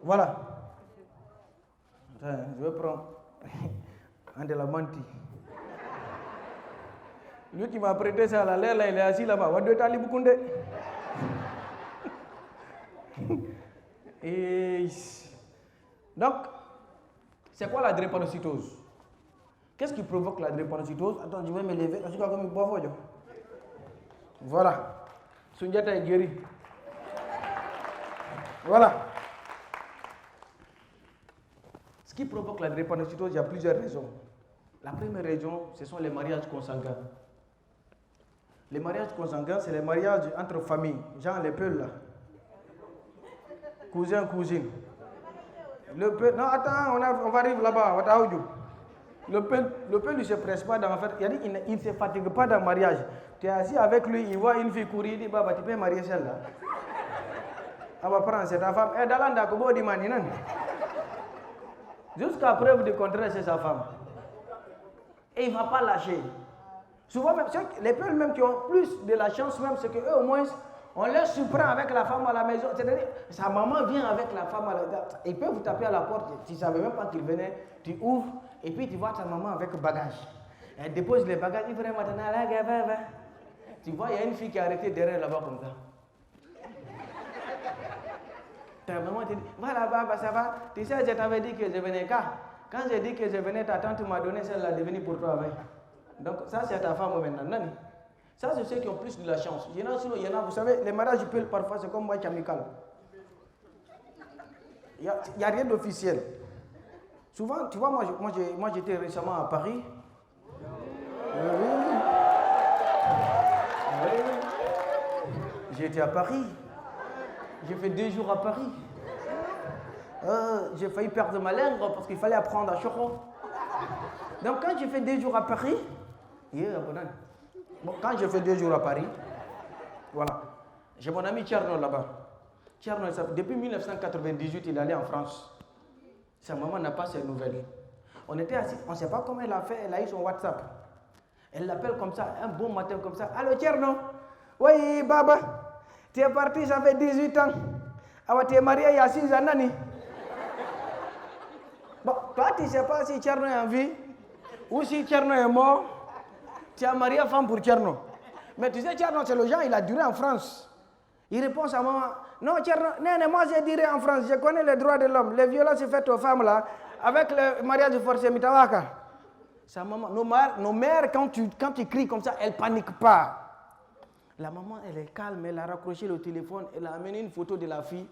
Voilà. Attends, je vais prendre un de la menti. Lui qui m'a prêté ça, là, l'air là, il est assis là-bas. Wadou Talib Koundé. Et donc, c'est quoi la drépanocytose? Qu'est-ce qui provoque la drépanocytose? Attends, je vais me lever. Voilà. Sundiata est guéri. Voilà. Ce qui provoque la drépanocytose, il y a plusieurs raisons. La première raison, ce sont les mariages consanguins. Les mariages consanguins, c'est les mariages entre familles. Genre les peuls là. Cousin, cousine. Le peul, non, attends, on va arriver là-bas. Le peul, il ne se presse pas dans faire. Il ne se fatigue pas dans le mariage. Tu es assis avec lui, il voit une fille courir, il dit Baba, tu peux marier celle-là. On va prendre cette femme. Et Dalanda, comment dit Maninan? Jusqu'à preuve du contraire, c'est sa femme. Et il ne va pas lâcher. Souvent, même, les peuls même qui ont plus de la chance, même, c'est qu'eux, au moins, on les surprend avec la femme à la maison. C'est-à-dire, sa maman vient avec la femme à la maison. Ils peuvent vous taper à la porte. Tu ne savais même pas qu'il venait. Tu ouvres et puis tu vois ta maman avec bagage. Elle dépose les bagages. Il vraiment là, tu vois, il y a une fille qui est arrêtée derrière là-bas comme ça. Ta maman te dit, voilà, Baba, ça va. Tu sais, je t'avais dit que je venais quand j'ai dit que je venais, ta tante m'a donné celle-là de venir pour toi avec. Donc, ça, c'est ta femme maintenant. Ça, c'est ceux qui ont plus de la chance. Il y en a, sinon, il y en a, vous savez, les mariages, parfois, c'est comme moi, amical. Il n'y a rien d'officiel. Souvent, tu vois, moi j'étais récemment à Paris. J'ai été à Paris. J'ai fait 2 jours à Paris. J'ai failli perdre ma langue parce qu'il fallait apprendre à Choro. Donc quand j'ai fait 2 jours à Paris, quand j'ai fait 2 jours à Paris, voilà, j'ai mon ami Tcherno là-bas. Tcherno, depuis 1998, il est allé en France. Sa maman n'a pas ses nouvelles. On était assis, on ne sait pas comment elle a fait, elle a eu son WhatsApp. Elle l'appelle comme ça, un bon matin comme ça. Allô Tcherno? Oui, Baba, tu es parti, ça fait 18 ans. Alors tu es marié il y a 6 ans, Nani. Bon, toi tu ne sais pas si Tcherno est en vie ou si Tcherno est mort. Tu as marié femme pour Tcherno. Mais tu sais, Tcherno, c'est le genre, il a duré en France. Il répond à sa maman, non, Tcherno, non, moi j'ai duré en France, je connais les droits de l'homme, les violences faites aux femmes là, avec le mariage forcé, Mitawaka. Sa maman, nos mères, quand tu cries comme ça, elles ne paniquent pas. La maman, elle est calme, elle a raccroché le téléphone, elle a amené une photo de la fille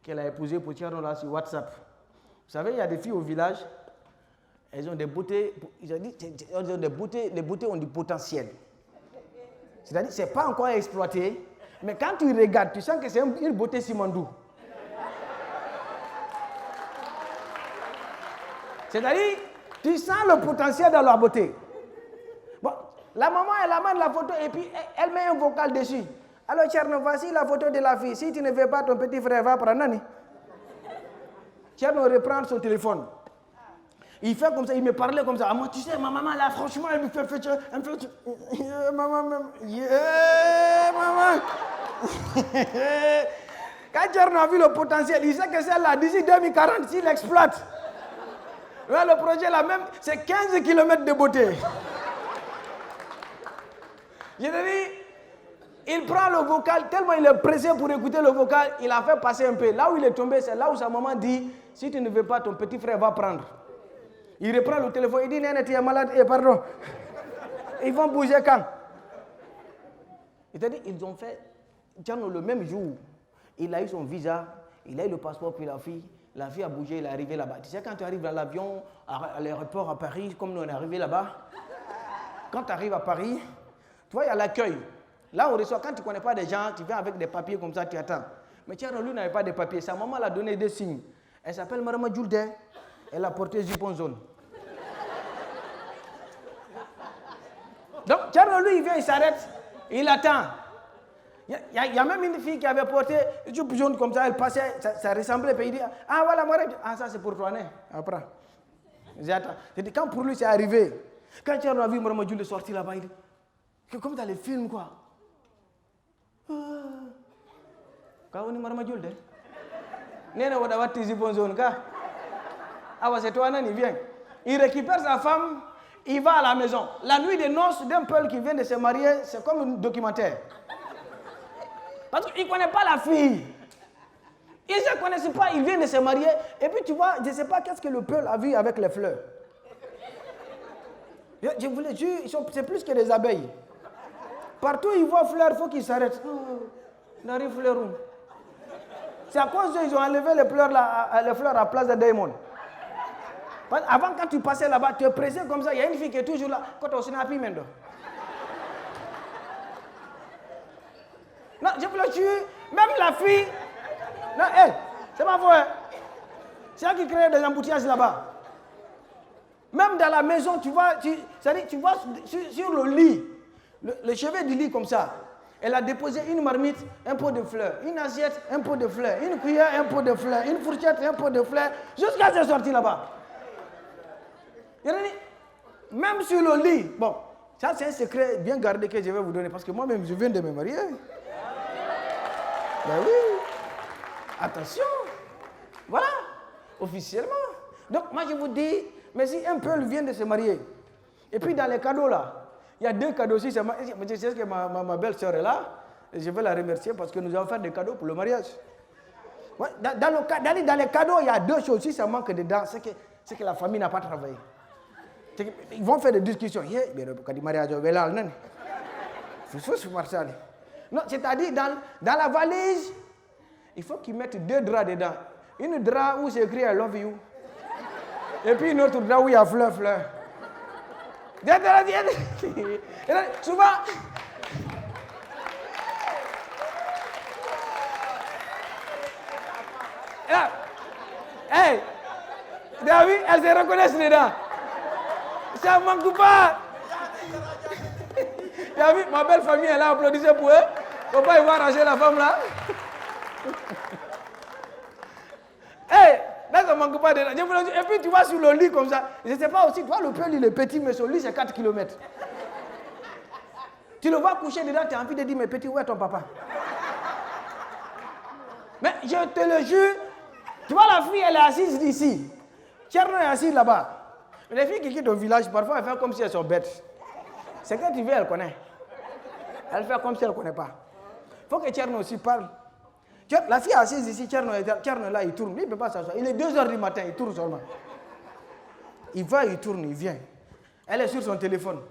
qu'elle a épousée pour Tcherno là sur WhatsApp. Vous savez, il y a des filles au village, elles ont des beautés, elles ont des beautés, les beautés ont du potentiel. C'est-à-dire, ce n'est pas encore exploité, mais quand tu regardes, tu sens que c'est une beauté Simandou. C'est-à-dire, tu sens le potentiel dans leur beauté. Bon, la maman, elle amène la photo et puis elle met un vocal dessus. Alors, Tcherno, voici la photo de la fille. Si tu ne veux pas, ton petit frère va prendre Nani. Tcherno reprend son téléphone. Il fait comme ça, il me parlait comme ça. Ah, moi, tu sais, ma maman, là, franchement, elle me fait maman, même. Maman. Quand Tcherno a vu le potentiel, il sait que celle-là, d'ici 2040, s'il exploite, là, le projet là même, c'est 15 km de beauté. Je te dis, il prend le vocal, tellement il est pressé pour écouter le vocal, il a fait passer un peu. Là où il est tombé, c'est là où sa maman dit, si tu ne veux pas, ton petit frère va prendre. Il reprend le téléphone, il dit, Néné, tu es malade, pardon. Ils vont bouger quand? C'est-à-dire, ils ont fait, Tcherno, le même jour, il a eu son visa, il a eu le passeport pour la fille a bougé, il est arrivé là-bas. Tu sais, quand tu arrives dans l'avion, à l'aéroport à Paris, comme nous on est arrivé là-bas, quand tu arrives à Paris, tu vois, il y a l'accueil. Là, on reçoit, quand tu ne connais pas des gens, tu viens avec des papiers comme ça, tu attends. Mais Tcherno, lui, n'avait pas de papiers. Sa maman l'a donné des signes. Elle s'appelle Marama Djoulde. Elle a porté jupon jaune. Donc, Tcherno, lui, il vient, il s'arrête, il attend. Il y a même une fille qui avait porté jupe jaune comme ça, elle passait, ça ressemblait, puis il dit, ah voilà, moi, ça c'est pour toi, né. Après. J'attends. C'est quand pour lui c'est arrivé. Quand Tcherno a vu Marama Djoulde sortir là-bas, il dit, comme dans les films, quoi. Quand on est Marama Djoulde. Nene Wadawa Tizi Bonzonka. Ah, c'est toi, Nani, viens. Il récupère sa femme, il va à la maison. La nuit des noces d'un peuple qui vient de se marier, c'est comme un documentaire. Parce qu'il ne connaît pas la fille. Ils ne se connaissent pas, ils viennent de se marier. Et puis tu vois, je ne sais pas qu'est-ce que le peuple a vu avec les fleurs. Je vous le jure, c'est plus que des abeilles. Partout où ils voient fleurs, il faut qu'ils s'arrêtent. N'arrive fleur où? C'est à cause d'eux qu'ils ont enlevé les fleurs à Place de Diamond. Avant, quand tu passais là-bas, tu es pressé comme ça. Il y a une fille qui est toujours là. Quand on s'en a pris maintenant. Non, je vous le jure, même la fille. Non, hé, c'est pas vrai. C'est elle qui crée des embouteillages là-bas. Même dans la maison, tu vois, tu vois sur le lit, le chevet du lit comme ça. Elle a déposé une marmite, un pot de fleurs, une assiette, un pot de fleurs, une cuillère, un pot de fleurs, une fourchette, un pot de fleurs, jusqu'à ce qu'elle sortie là-bas. Même sur le lit, bon, ça c'est un secret bien gardé que je vais vous donner parce que moi-même je viens de me marier. Ben oui, attention, voilà, officiellement. Donc moi je vous dis, mais si un peuple vient de se marier, et puis dans les cadeaux là, il y a 2 cadeaux aussi, je sais que ma belle-sœur est là, et je vais la remercier parce que nous allons faire des cadeaux pour le mariage. Ouais, dans les cadeaux, il y a 2 choses, si ça manque dedans, c'est que la famille n'a pas travaillé. Ils vont faire des discussions. Non, c'est-à-dire, dans la valise, il faut qu'ils mettent 2 draps dedans. Une drap où c'est écrit I love you. Et puis une autre drap où il y a fleur. Souvent, hey, David, elles se reconnaissent dedans. Ça ne manque pas. Tu as vu, ma belle famille, elle a applaudi pour eux. Faut pas y voir arracher la femme là. Hey, là, ça ne manque pas dedans. Et puis tu vas sur le lit comme ça. Je ne sais pas aussi, toi, le peuple, il est petit, mais son lit, c'est 4 km. Tu le vois coucher dedans, tu as envie de dire, mais petit, où est ton papa? Mais je te le jure, tu vois, la fille, elle est assise ici. Tcherno est assise là-bas. Les filles qui quittent au village, parfois, elles font comme si elles sont bêtes. C'est quand tu veux, elle connaît. Elle fait comme si elle ne connaît pas. Il faut que Tcherno aussi parle. La fille est assise ici, Tcherno est là, il tourne. Il ne peut pas s'asseoir. Il est 2 heures du matin, il tourne seulement. Il va, il tourne, il vient. Elle est sur son téléphone.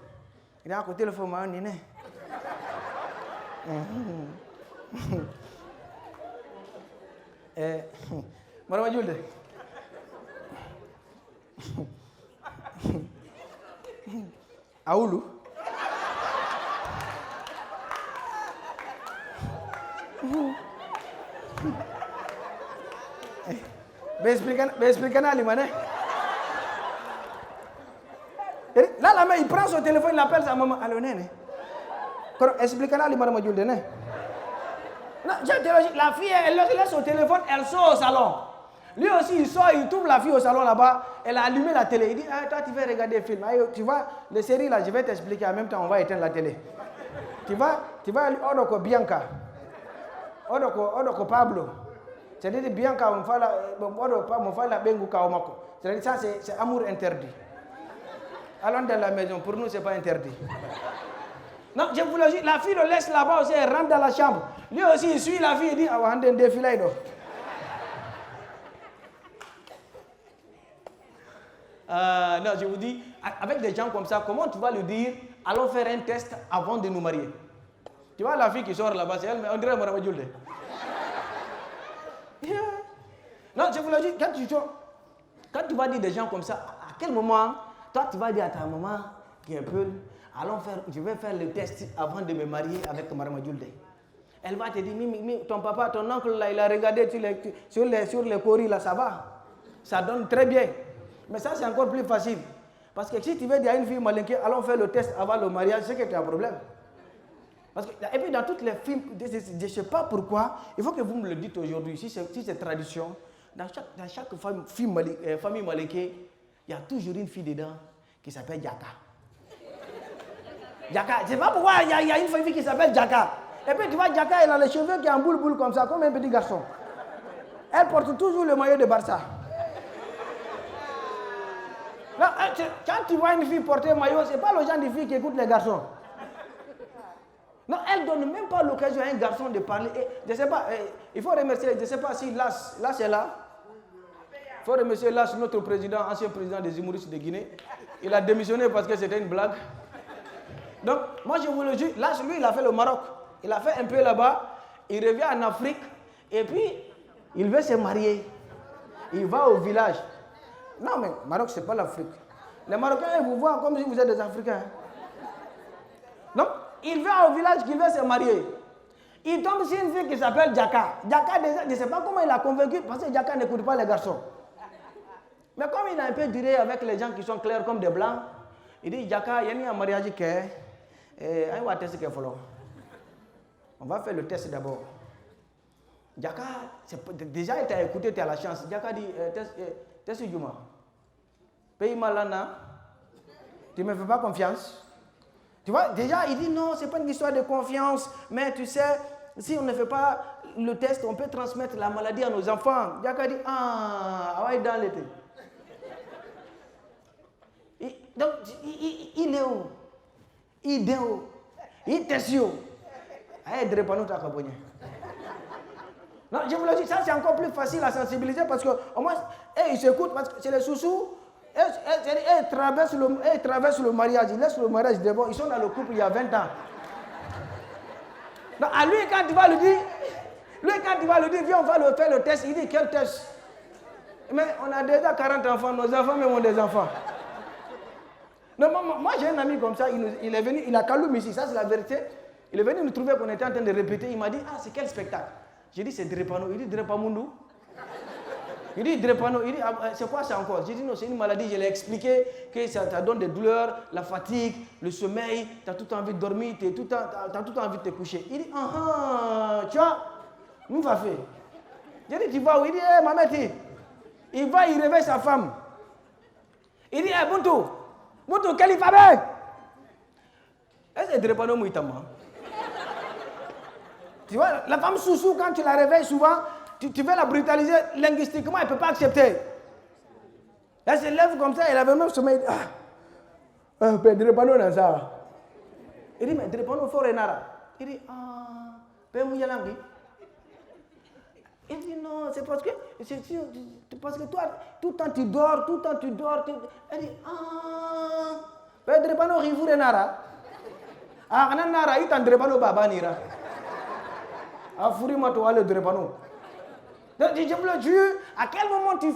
Il est à côté, le fond, ma néné. Madame Julde. Aoulou. Expliquez-nous à l'imane. Là, la main, il prend son téléphone, il appelle sa maman. Allô, néné. Expliquez-nous à l'imane, Julde, né. La fille, elle laisse son téléphone, elle sort au salon. Lui aussi, il sort, il trouve la fille au salon là-bas. Elle a allumé la télé. Il dit, ah, toi, tu veux regarder le film. Ah, tu vois, les séries là, je vais t'expliquer. En même temps, on va éteindre la télé. Tu vas, Odoko Bianca. Odoko Pablo. C'est-à-dire, Bianca, on fait la Benguka Omako. C'est-à-dire, ça, c'est amour interdit. Allons dans la maison, pour nous, ce n'est pas interdit. Non, je vous le dis, la fille le laisse là-bas aussi, elle rentre dans la chambre. Lui aussi, il suit la fille, il dit, ah, on va un défilé. Non, je vous dis, avec des gens comme ça, comment tu vas lui dire, allons faire un test avant de nous marier? Tu vois la fille qui sort là-bas, c'est elle, mais on dirait Mme Julde. Non, je vous le dis, quand tu vas dire des gens comme ça, à quel moment, toi tu vas dire à ta maman, qui est un peu, je vais faire le test avant de me marier avec Mme Julde. Elle va te dire, ton papa, ton oncle, là, il a regardé sur les coris, là, ça va. Ça donne très bien. Mais ça, c'est encore plus facile. Parce que si tu veux dire à une fille malinquée, allons faire le test avant le mariage, c'est que tu as un problème. Parce que, et puis dans toutes les films, je ne sais pas pourquoi, il faut que vous me le dites aujourd'hui, si c'est tradition, dans chaque famille malinquée, il y a toujours une fille dedans qui s'appelle Jaka. Jaka, je ne sais pas pourquoi il y a une fille qui s'appelle Jaka. Et puis tu vois, Jaka, elle a les cheveux qui en boule comme ça, comme un petit garçon. Elle porte toujours le maillot de Barça. Là, quand tu vois une fille porter un maillot, ce n'est pas le genre de fille qui écoute les garçons. Non, elle ne donne même pas l'occasion à un garçon de parler. Et, je ne sais pas, il faut remercier, je ne sais pas si Las est là. Il faut remercier Las, notre président, ancien président des humoristes de Guinée. Il a démissionné parce que c'était une blague. Donc, moi je vous le dis, Las, lui, il a fait le Maroc. Il a fait un peu là-bas. Il revient en Afrique. Et puis, il veut se marier. Il va au village. Non, mais Maroc, ce n'est pas l'Afrique. Les Marocains, ils vous voient comme si vous êtes des Africains. Donc, il va au village qu'il veut se marier. Il tombe sur une fille qui s'appelle Djaka. Djaka, déjà, je ne sais pas comment il a convaincu, parce que Djaka n'écoute pas les garçons. Mais comme il a un peu duré avec les gens qui sont clairs comme des blancs, il dit, Djaka, il y a un mariage qui est... On va faire le test d'abord. Djaka, déjà, il t'a écouté, tu as la chance. Djaka dit, test Juma. Pays Malana, tu ne me fais pas confiance. Tu vois, déjà, il dit non, ce n'est pas une histoire de confiance, mais tu sais, si on ne fait pas le test, on peut transmettre la maladie à nos enfants. Djaka dit, ouais, dans l'été. Donc, il est où? Il est où? Il teste où? Il ne pas nous accompagner. Non, je vous le dis, ça c'est encore plus facile à sensibiliser parce qu'au moins, ils s'écoutent parce que c'est les sous-sous. Ils traversent le mariage, ils laissent le mariage d'abord. Ils sont dans le couple il y a 20 ans. Donc, à lui, quand tu vas lui dire, viens, on va faire le test, il dit, quel test? Mais on a déjà 40 enfants, nos enfants même ont des enfants. Non, moi j'ai un ami comme ça, il est venu, il a Kaloum ici, ça c'est la vérité. Il est venu nous trouver qu'on était en train de répéter, il m'a dit, c'est quel spectacle? J'ai dit, c'est Drepano. Il dit, Drepamundu. Il dit, Drepano. Il dit, c'est quoi ça encore? J'ai dit, non, c'est une maladie. Je l'ai expliqué que ça donne des douleurs, la fatigue, le sommeil, tu as tout envie de dormir, tu as tout envie de te coucher. Il dit, tu vois, nous va faire. J'ai dit, tu vas où? Il dit, maman, il va, il réveille sa femme. Il dit, Buntu, quel il va bien? Est-ce que Drepano Mouitama? Tu vois, la femme sous-sous, quand tu la réveilles souvent, tu veux la brutaliser linguistiquement, elle ne peut pas accepter. Elle se lève comme ça, elle avait même sommeil. Drepano dans ça. Il dit, mais Drepano, il faut renard. Il dit, Pemouyalangi. Il dit, non, c'est parce que toi, tout le temps tu dors. Elle dit, Drepano, il faut renard. Renard, il t'en Drepano, Baba Nira. Le Drepano. Donc, je vous le jure, à quel moment tu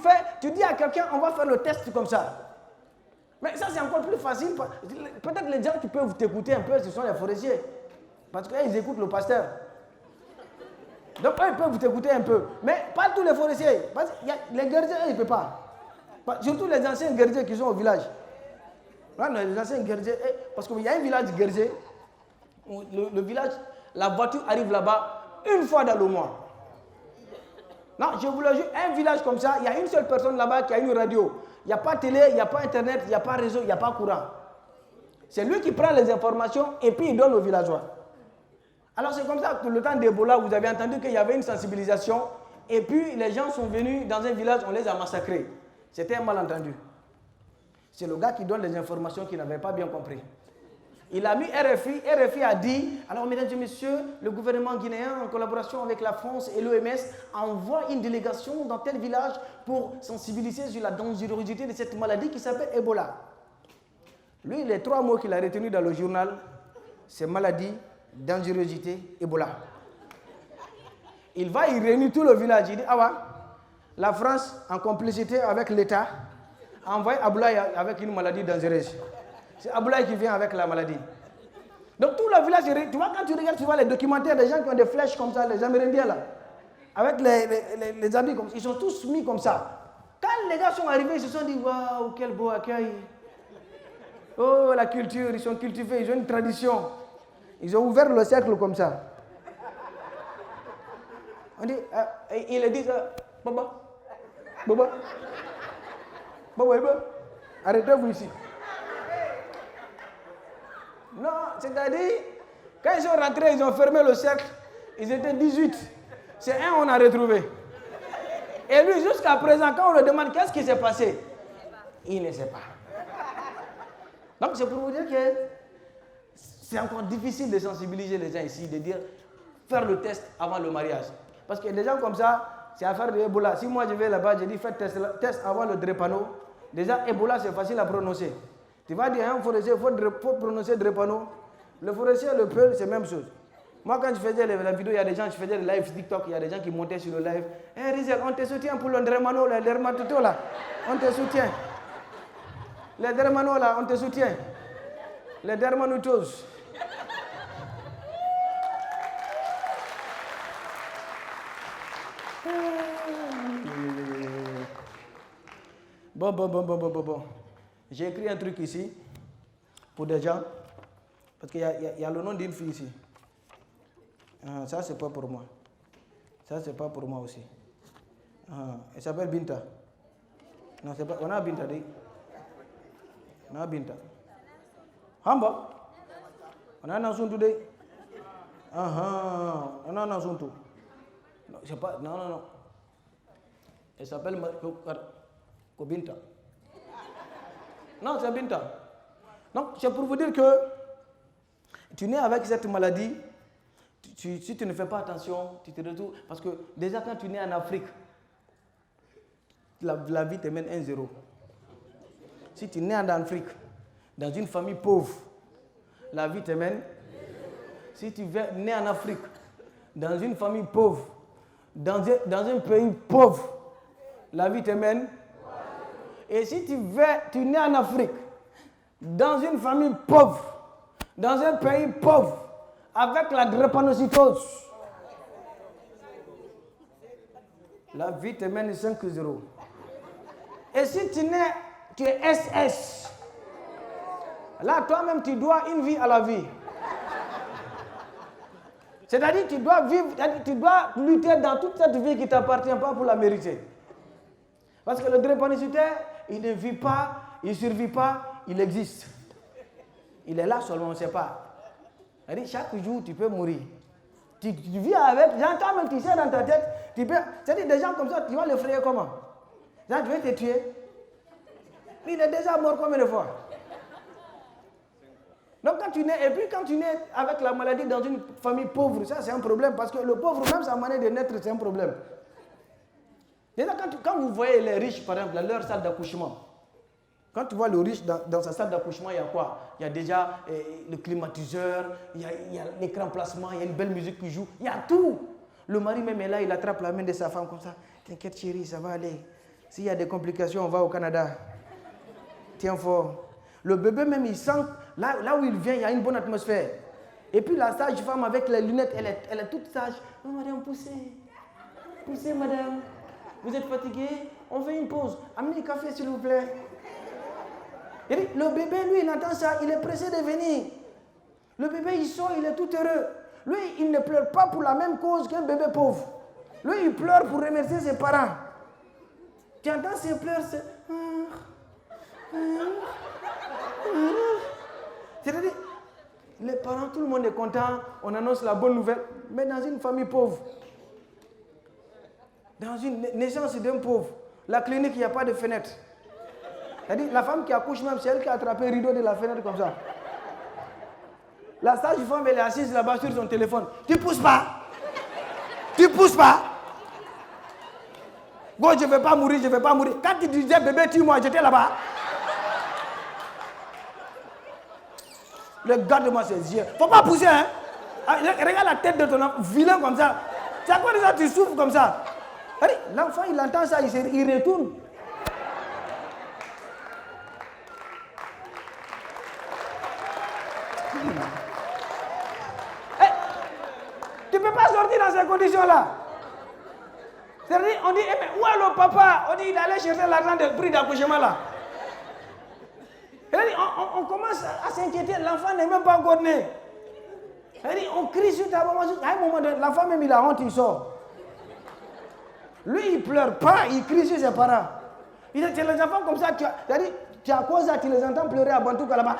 dis à quelqu'un, on va faire le test comme ça. Mais ça, c'est encore plus facile. Peut-être les gens qui peuvent t'écouter un peu, ce sont les forestiers. Parce qu'ils écoutent le pasteur. Donc, eux, ils peuvent t'écouter un peu. Mais pas tous les forestiers. Parce que les guerriers, ils ne peuvent pas. Surtout les anciens guerriers qui sont au village. Là, les anciens guerriers, parce qu'il y a un village guerrier. Le village, la voiture arrive là-bas une fois dans le mois. Non, je vous le jure, un village comme ça, il y a une seule personne là-bas qui a une radio. Il n'y a pas télé, il n'y a pas internet, il n'y a pas réseau, il n'y a pas courant. C'est lui qui prend les informations et puis il donne aux villageois. Alors c'est comme ça que le temps d'Ebola, vous avez entendu qu'il y avait une sensibilisation et puis les gens sont venus dans un village, on les a massacrés. C'était un malentendu. C'est le gars qui donne les informations qu'il n'avait pas bien compris. Il a mis RFI, RFI a dit, alors mesdames et messieurs, le gouvernement guinéen en collaboration avec la France et l'OMS envoie une délégation dans tel village pour sensibiliser sur la dangerosité de cette maladie qui s'appelle Ebola. Lui, les 3 mots qu'il a retenus dans le journal, c'est maladie, dangerosité, Ebola. Il va, il réunit tout le village, il dit, la France, en complicité avec l'État, a envoyé Aboulaye avec une maladie dangereuse. C'est Aboulaye qui vient avec la maladie. Donc tout le village, tu vois, quand tu regardes, tu vois les documentaires des gens qui ont des flèches comme ça, les Amérindiens là, avec les habits comme ça, ils sont tous mis comme ça. Quand les gars sont arrivés, ils se sont dit, waouh, quel beau accueil. Oh, la culture, ils sont cultivés, ils ont une tradition. Ils ont ouvert le cercle comme ça. On dit, ils disent, Baba, arrêtez-vous ici. Non, c'est-à-dire, quand ils sont rentrés, ils ont fermé le cercle, ils étaient 18. C'est un on a retrouvé. Et lui, jusqu'à présent, quand on lui demande qu'est-ce qui s'est passé, il ne sait pas. Donc c'est pour vous dire que c'est encore difficile de sensibiliser les gens ici, de dire faire le test avant le mariage. Parce que des gens comme ça, c'est affaire de Ebola. Si moi je vais là-bas, je dis faites test avant le drépano. Déjà, Ebola c'est facile à prononcer. Tu vas dire à un forestier, il faut prononcer drépano. Le forestier et le peul, c'est la même chose. Moi, quand je faisais la vidéo, il y a des gens, je faisais le live TikTok, il y a des gens qui montaient sur le live. Hé Rizel, on te soutient pour le drépano, le dermatoto là. On te soutient. Les dermanos là, on te soutient. Les dermanotoses. Bon. J'ai écrit un truc ici pour des gens. Parce qu'il y a le nom d'une fille ici. Ça, c'est pas pour moi. Ça, c'est pas pour moi aussi. Elle s'appelle Binta. Non, c'est pas. On a Binta. On a Binta. Hamba. On a Nansuntu. On a Nansuntu. Non, c'est pas. Non. Elle s'appelle Binta. Non, c'est Binta. Donc, c'est pour vous dire que tu nais avec cette maladie. Si tu ne fais pas attention, tu te retrouves. Parce que déjà, quand tu nais en Afrique, la vie te mène 1-0. Si tu nais en Afrique, dans une famille pauvre, la vie te mène. Si tu nais en Afrique, dans une famille pauvre, dans un pays pauvre, la vie te mène. Et si tu nais en Afrique, dans une famille pauvre, dans un pays pauvre, avec la drépanocytose, la vie te mène 5-0. Et si tu es SS, là toi-même tu dois une vie à la vie. C'est-à-dire tu dois vivre, tu dois lutter dans toute cette vie qui ne t'appartient pas pour la mériter. Parce que le drépanocytaire, il ne vit pas, il ne survit pas, il existe. Il est là seulement, on ne sait pas. C'est-à-dire, chaque jour, tu peux mourir. Tu vis avec, j'entends même, tu sais dans ta tête, c'est-à-dire des gens comme ça, tu vas les frayer comment? Genre, tu veux te tuer. Il est déjà mort combien de fois? Donc quand tu nais, et puis quand tu nais avec la maladie dans une famille pauvre, ça c'est un problème, parce que le pauvre, même sa manière de naître, c'est un problème. Déjà, quand vous voyez les riches, par exemple, dans leur salle d'accouchement, quand tu vois le riche dans sa salle d'accouchement, il y a quoi? Il y a déjà le climatiseur, il y a l'écran placement, il y a une belle musique qui joue, il y a tout. Le mari même est là, il attrape la main de sa femme comme ça. T'inquiète chérie, ça va aller. S'il y a des complications, on va au Canada. Tiens fort. Le bébé même, il sent, là où il vient, il y a une bonne atmosphère. Et puis la sage-femme avec les lunettes, elle est toute sage. Oh madame, poussez. Poussez madame. Vous êtes fatiguée? On fait une pause. Amenez du café s'il vous plaît. Et le bébé, lui, il entend ça, il est pressé de venir. Le bébé, il sort, il est tout heureux. Lui, il ne pleure pas pour la même cause qu'un bébé pauvre. Lui, il pleure pour remercier ses parents. Tu entends ses pleurs, c'est... C'est-à-dire, les parents, tout le monde est content, on annonce la bonne nouvelle, mais dans une famille pauvre, dans une naissance d'un pauvre, la clinique, il n'y a pas de fenêtre. C'est-à-dire, la femme qui accouche même, c'est elle qui a attrapé le rideau de la fenêtre comme ça. La sage-femme, elle est assise là-bas sur son téléphone. Tu pousses pas. Tu pousses pas. Bon, je ne vais pas mourir, je ne vais pas mourir. Quand tu disais bébé, tue-moi, j'étais là-bas. Regarde-moi ses yeux. Faut pas pousser, hein. Regarde la tête de ton enfant, vilain comme ça. C'est à quoi déjà tu souffres comme ça? L'enfant, il entend ça, il retourne. Tu ne peux pas sortir dans ces conditions-là. C'est-à-dire, on dit, mais où est le papa? On dit, il allait chercher l'argent du prix d'accouchement là. On commence à s'inquiéter, l'enfant n'est même pas encore né. On crie sur ta maman, à un moment donné, l'enfant même il a honte, il sort. Lui, il ne pleure pas, il crie sur ses parents. Il dit, les enfants comme ça, tu as quoi ça, tu les entends pleurer à Bantouka là-bas.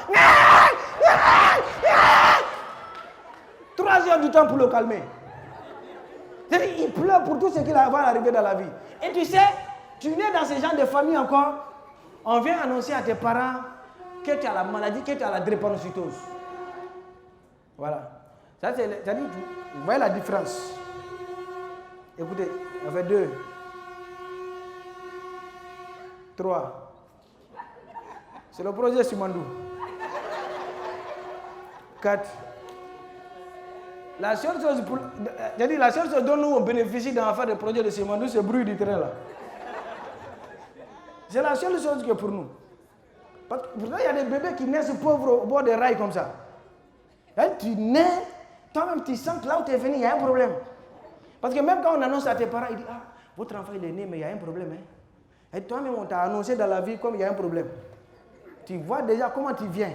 3 heures du temps pour le calmer. C'est-à-dire, il pleure pour tout ce qui va arriver dans la vie. Et tu sais, tu nais dans ce genre de famille encore, on vient annoncer à tes parents que tu as la maladie, que tu as la drépanocytose. Voilà. Ça, c'est-à-dire, vous voyez la différence. Écoutez, on fait 2, 3. C'est le projet Simandou. 4. La seule chose dont nous on bénéficie dans l'affaire des projets de Simandou, c'est le bruit du train là. C'est la seule chose que pour nous. Parce que pourtant, il y a des bébés qui naissent pauvres au bord des rails comme ça. Et tu nais, toi-même tu sens que là où tu es venu, il y a un problème. Parce que même quand on annonce à tes parents, ils disent, ah, votre enfant il est né, mais il y a un problème. Hein? Et toi-même, on t'a annoncé dans la vie comme il y a un problème. Tu vois déjà comment tu viens.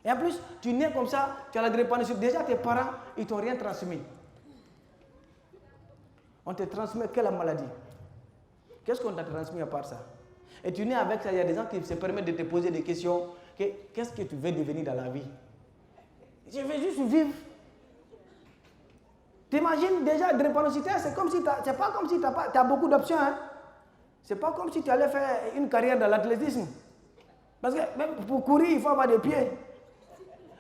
Et en plus, tu nais comme ça, tu as la drépanocytose. Déjà, tes parents, ils ne t'ont rien transmis. On te transmet que la maladie. Qu'est-ce qu'on t'a transmis à part ça? Et tu nais avec ça, il y a des gens qui se permettent de te poser des questions. Qu'est-ce que tu veux devenir dans la vie? Je veux juste vivre. T'imagines déjà, drépanocytose, c'est comme si c'est pas comme si tu as beaucoup d'options. Hein? C'est pas comme si tu allais faire une carrière dans l'athlétisme. Parce que même pour courir, il faut avoir des pieds.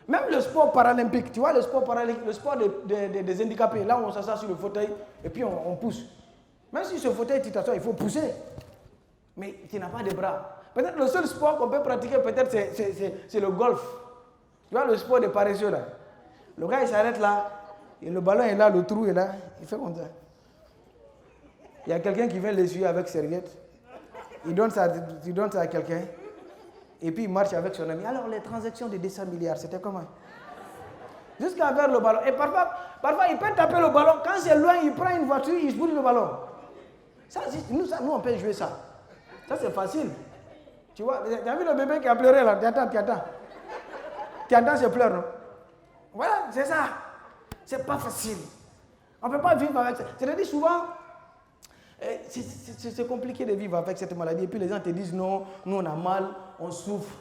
Même le sport paralympique, tu vois, le sport paralympique, le sport des handicapés, là où on s'assoit sur le fauteuil et puis on pousse. Même si ce fauteuil, tu t'assois, il faut pousser. Mais tu n'as pas de bras. Peut-être le seul sport qu'on peut pratiquer, peut-être, c'est le golf. Tu vois, le sport des paresseux, là. Le gars, il s'arrête là, et le ballon est là, le trou est là, il fait comme ça. Il y a quelqu'un qui vient l'essuyer avec serviette. Il donne ça à quelqu'un. Et puis il marche avec son ami. Alors les transactions de 200 milliards, c'était comment? Jusqu'à vers le ballon. Et parfois, il peut taper le ballon. Quand c'est loin, il prend une voiture, il bouge le ballon. Ça, nous, on peut jouer ça. Ça, c'est facile. Tu vois, tu as vu le bébé qui a pleuré là? Tu attends. Tu entends ses pleurs, non? Voilà, c'est ça. C'est pas facile. On ne peut pas vivre avec ça. C'est-à-dire souvent, c'est compliqué de vivre avec cette maladie. Et puis les gens te disent non, nous on a mal, on souffre.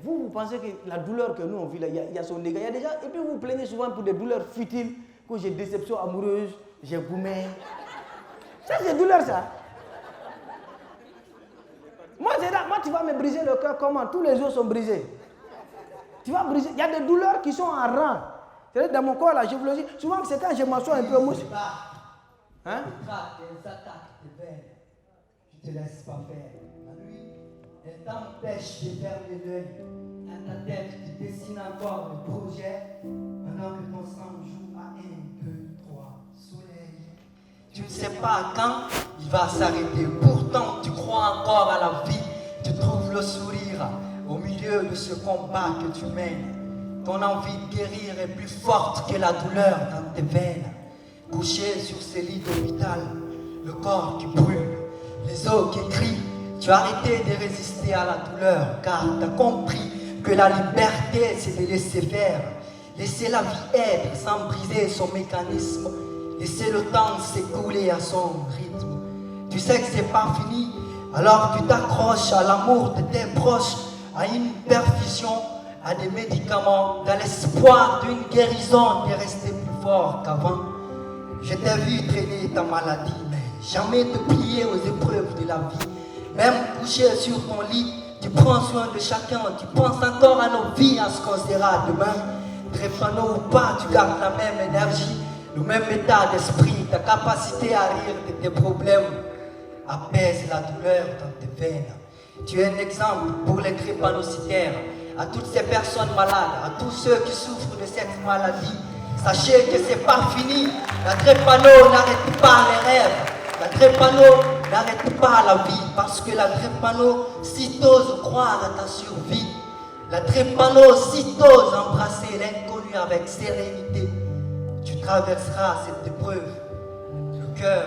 Vous pensez que la douleur que nous on vit là, il y a son dégât. Il y a déjà, et puis vous vous plaignez souvent pour des douleurs futiles, que j'ai déception amoureuse, j'ai goumé. Ça c'est douleur ça. Moi tu vas me briser le cœur comment? Tous les os sont brisés. Tu vas briser. Il y a des douleurs qui sont en rang. C'est-à-dire dans mon corps là, je vous le dis, souvent c'est quand je m'assois un peu mousse. Hein? Des attaques de veine. Tu te laisses pas faire. La nuit, elle t'empêche de fermer l'œil. À ta tête, tu dessines encore le projet pendant que ton sang joue à 1, 2, 3, soleil. Tu ne sais pas quand il va s'arrêter. Pourtant, tu crois encore à la vie. Tu trouves le sourire au milieu de ce combat que tu mènes. Ton envie de guérir est plus forte que la douleur dans tes veines. Couché sur ces lits d'hôpital, le corps qui brûle, les os qui crient, tu as arrêté de résister à la douleur, car tu as compris que la liberté, c'est de laisser faire, laisser la vie être sans briser son mécanisme, laisser le temps s'écouler à son rythme. Tu sais que c'est pas fini, alors tu t'accroches à l'amour de tes proches, à une perfusion, à des médicaments, dans l'espoir d'une guérison, de rester plus fort qu'avant. Je t'ai vu traîner ta maladie, mais jamais te plier aux épreuves de la vie. Même couché sur ton lit, tu prends soin de chacun, tu penses encore à nos vies, à ce qu'on sera demain. Drépano ou pas, tu gardes la même énergie, le même état d'esprit, ta capacité à rire de tes problèmes apaise la douleur dans tes veines. Tu es un exemple pour les drépanocytaires, à toutes ces personnes malades, à tous ceux qui souffrent de cette maladie. Sachez que c'est pas fini. La drépano n'arrête pas les rêves. La drépano n'arrête pas la vie. Parce que la drépano, si t'oses croire à ta survie, la drépano, si t'oses embrasser l'inconnu avec sérénité, tu traverseras cette épreuve. Le cœur